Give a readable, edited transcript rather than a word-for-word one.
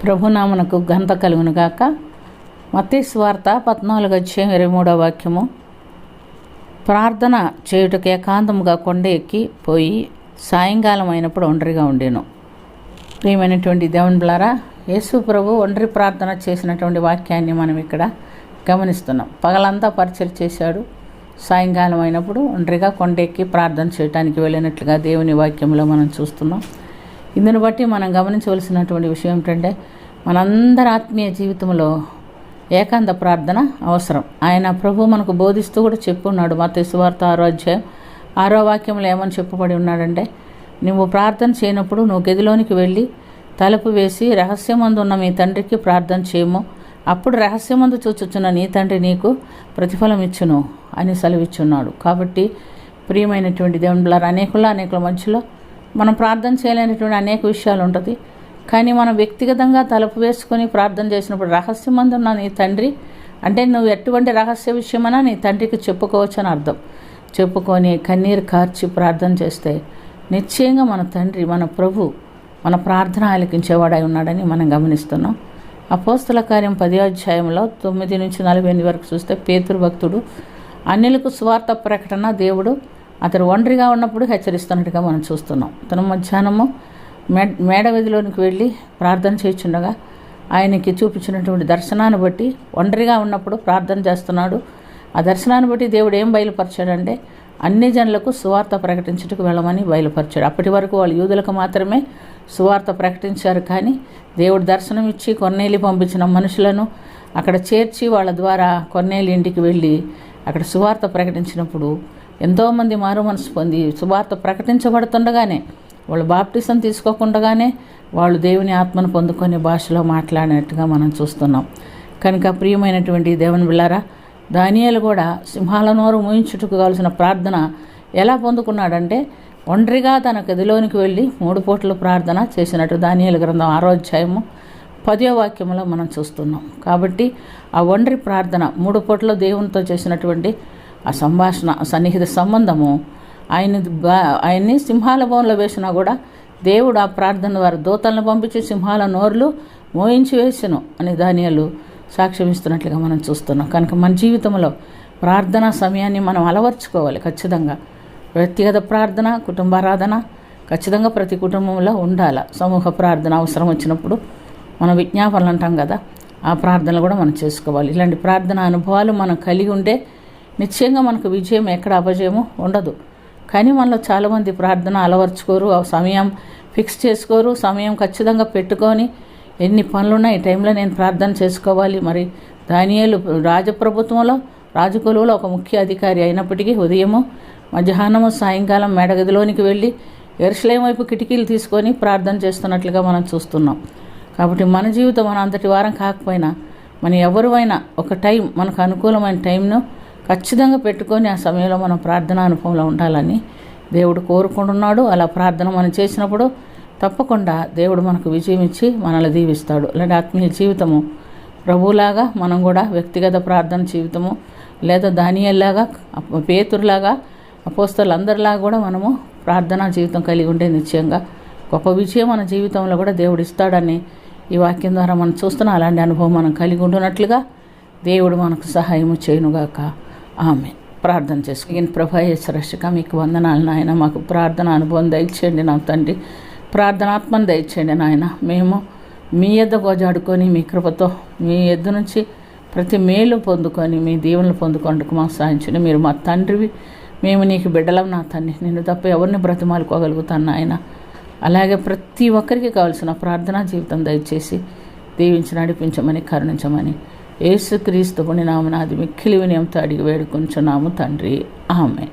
ప్రభునామనకు ఘనత కలుగును గాక. మత్తయి సువార్త 14:23 ప్రార్థన చేయుటకు ఏకాంతముగా కొండ ఎక్కి పోయి సాయంకాలం అయినప్పుడు ఒంటరిగా ఉండేను. ప్రియమైనటువంటి దేవుని బిడ్డలారా, యేసు ప్రభు ఒంటరి ప్రార్థన చేసినటువంటి వాక్యాన్ని మనం ఇక్కడ గమనిస్తున్నాం. పగలంతా పరిచయం చేశాడు, సాయంకాలం అయినప్పుడు ఒంటరిగా కొండ ఎక్కి ప్రార్థన చేయడానికి వెళ్ళినట్లుగా దేవుని వాక్యంలో మనం చూస్తున్నాం. ఇందుని బట్టి మనం గమనించవలసినటువంటి విషయం ఏంటంటే, మనందరి ఆత్మీయ జీవితంలో ఏకాంత ప్రార్థన అవసరం. ఆయన ప్రభు మనకు బోధిస్తూ కూడా చెప్పున్నాడు. మత్తయి సువార్త 6:6 ఏమని చెప్పబడి ఉన్నాడంటే, నువ్వు ప్రార్థన చేయనప్పుడు నువ్వు గదిలోనికి వెళ్ళి తలుపు వేసి రహస్యమందు ఉన్న మీ తండ్రికి ప్రార్థన చేయము, అప్పుడు రహస్యమందు చూచుచున్న నీ తండ్రి నీకు ప్రతిఫలం ఇచ్చును అని సెలవిచ్చున్నాడు. కాబట్టి ప్రియమైనటువంటి దేవుని బిడ్డలారా, అనేకుల మధ్యలో మనం ప్రార్థన చేయలేనటువంటి అనేక విషయాలు ఉంటుంది. కానీ మనం వ్యక్తిగతంగా తలుపు వేసుకొని ప్రార్థన చేసినప్పుడు రహస్యమందు ఉన్న నీ తండ్రి అంటే నువ్వు ఎటువంటి రహస్య విషయమైనా నీ తండ్రికి చెప్పుకోవచ్చు అని అర్థం. చెప్పుకొని కన్నీరు కార్చి ప్రార్థన చేస్తే నిశ్చయంగా మన తండ్రి, మన ప్రభు మన ప్రార్థన ఆలకించేవాడై ఉన్నాడని మనం గమనిస్తున్నాం. అపోస్తల కార్యం 10:9-48 వరకు చూస్తే, పేతురు భక్తుడు అన్యులకు సువార్త ప్రకటన దేవుడు అతడు ఒంటరిగా ఉన్నప్పుడు హెచ్చరిస్తున్నట్టుగా మనం చూస్తున్నాం. తను మధ్యాహ్నము మేడగదిలోనికి వెళ్ళి ప్రార్థన చేయుచుండగా ఆయనకి చూపించినటువంటి దర్శనాన్ని బట్టి ఒంటరిగా ఉన్నప్పుడు ప్రార్థన చేస్తున్నాడు. ఆ దర్శనాన్ని బట్టి దేవుడు ఏం బయలుపరిచాడంటే, అన్ని జనులకు సువార్త ప్రకటించుటకు వెళ్ళమని బయలుపరిచాడు. అప్పటి వరకు వాళ్ళు యూదులకు మాత్రమే సువార్త ప్రకటించారు. కానీ దేవుడు దర్శనం ఇచ్చి కొర్నేలి పంపించిన మనుషులను అక్కడ చేర్చి వాళ్ళ ద్వారా కొర్నేలి ఇంటికి వెళ్ళి అక్కడ సువార్త ప్రకటించినప్పుడు ఎంతోమంది మారు మనసు పొంది సువార్త ప్రకటించబడుతుండగానే, వాళ్ళు బాప్టిజం తీసుకోకుండానే వాళ్ళు దేవుని ఆత్మను పొందుకొని భాషలో మాట్లాడినట్టుగా మనం చూస్తున్నాం. కనుక ప్రియమైనటువంటి దేవుని బిడ్డలారా, దానియేలు కూడా సింహాల నోరు మూయించుటకు కావాల్సిన ప్రార్థన ఎలా పొందుకున్నాడంటే, ఒంటరిగా తన గదిలోనికి వెళ్ళి 3 పూటలు ప్రార్థన చేసినట్టు దానియేలు గ్రంథం 6:10 మనం చూస్తున్నాం. కాబట్టి ఆ ఒంటరి ప్రార్థన 3 పూటలు దేవునితో చేసినటువంటి ఆ సంభాషణ, సన్నిహిత సంబంధము ఆయన్ని సింహాల బోన్లో వేసినా కూడా దేవుడు ఆ ప్రార్థన ద్వారా దూతలను పంపించి సింహాల నోర్లు మోయించి వేసెను అని దానియేలు సాక్ష్యం ఇస్తున్నట్లుగా మనం చూస్తున్నాం. కనుక మన జీవితంలో ప్రార్థనా సమయాన్ని మనం అలవర్చుకోవాలి. ఖచ్చితంగా వ్యక్తిగత ప్రార్థన, కుటుంబారాధన ఖచ్చితంగా ప్రతి కుటుంబంలో ఉండాలి. సమూహ ప్రార్థన అవసరం వచ్చినప్పుడు మనం విజ్ఞాపనలు అంటాం కదా, ఆ ప్రార్థనలు కూడా మనం చేసుకోవాలి. ఇలాంటి ప్రార్థన అనుభవాలు మనం కలిగి ఉంటే నిశ్చయంగా మనకు విజయం ఎక్కడ అపజయము ఉండదు. కానీ మనలో చాలామంది ప్రార్థన అలవర్చుకోరు, ఆ సమయం ఫిక్స్ చేసుకోరు. సమయం ఖచ్చితంగా పెట్టుకొని ఎన్ని పనులున్నా ఈ టైంలో నేను ప్రార్థన చేసుకోవాలి. మరి దానియేలు రాజప్రభుత్వంలో రాజకులువులో ఒక ముఖ్య అధికారి అయినప్పటికీ ఉదయము, మధ్యాహ్నము, సాయంకాలం మేడగదిలోనికి వెళ్ళి యెరూషలేము వైపు కిటికీలు తీసుకొని ప్రార్థన చేస్తున్నట్లుగా మనం చూస్తున్నాం. కాబట్టి మన జీవితం మన అంతటి వారం కాకపోయినా మన ఎవరివైనా ఒక టైం, మనకు అనుకూలమైన టైంను ఖచ్చితంగా పెట్టుకొని ఆ సమయంలో మనం ప్రార్థనా అనుభవంలో ఉండాలని దేవుడు కోరుకుంటున్నాడు. అలా ప్రార్థన మనం చేసినప్పుడు తప్పకుండా దేవుడు మనకు విజయం ఇచ్చి మనల్ని దీవిస్తాడు. అలాంటి ఆత్మీయ జీవితము ప్రభువులాగా మనం కూడా వ్యక్తిగత ప్రార్థన జీవితము, లేదా దానియేలులాగా, పేతురులాగా, అపోస్తలులందరిలాగా కూడా మనము ప్రార్థనా జీవితం కలిగి ఉంటే నిశ్చయంగా గొప్ప విజయం మన జీవితంలో కూడా దేవుడు ఇస్తాడని ఈ వాక్యం ద్వారా మనం చూస్తున్నాం. అలాంటి అనుభవం మనం కలిగి ఉంటున్నట్లుగా దేవుడు మనకు సహాయము చేయునుగాక. ఆమె ప్రార్థన చేసుకుని, ప్రభా యేసరక్షక మీకు వందనాలు నాయన. మాకు ప్రార్థన అనుభవం దయచేయండి నా తండ్రి, ప్రార్థనాత్మను దయచేయండి నాయన. మేము మీ యొద్ద గోజాడుకొని మీ కృపతో మీ యొద్ద నుంచి ప్రతి మేలు పొందుకొని మీ దీవెనలు పొందుకొందుకు మాకు సాధించండి. మీరు మా తండ్రివి, మేము నీకు బిడ్డలం నా తండ్రి. నిన్ను తప్ప ఎవరిని బ్రతిమాలుకోగలుగుతాను నాయన. అలాగే ప్రతి ఒక్కరికి కావాల్సిన ప్రార్థనా జీవితం దయచేసి దీవించి నడిపించమని, కరుణించమని యేసుక్రీస్తు పుణ్య నామమున మిక్కిలి వినయంతో అడిగి వేడుకొంచున్నాము తండ్రి. ఆమెన్.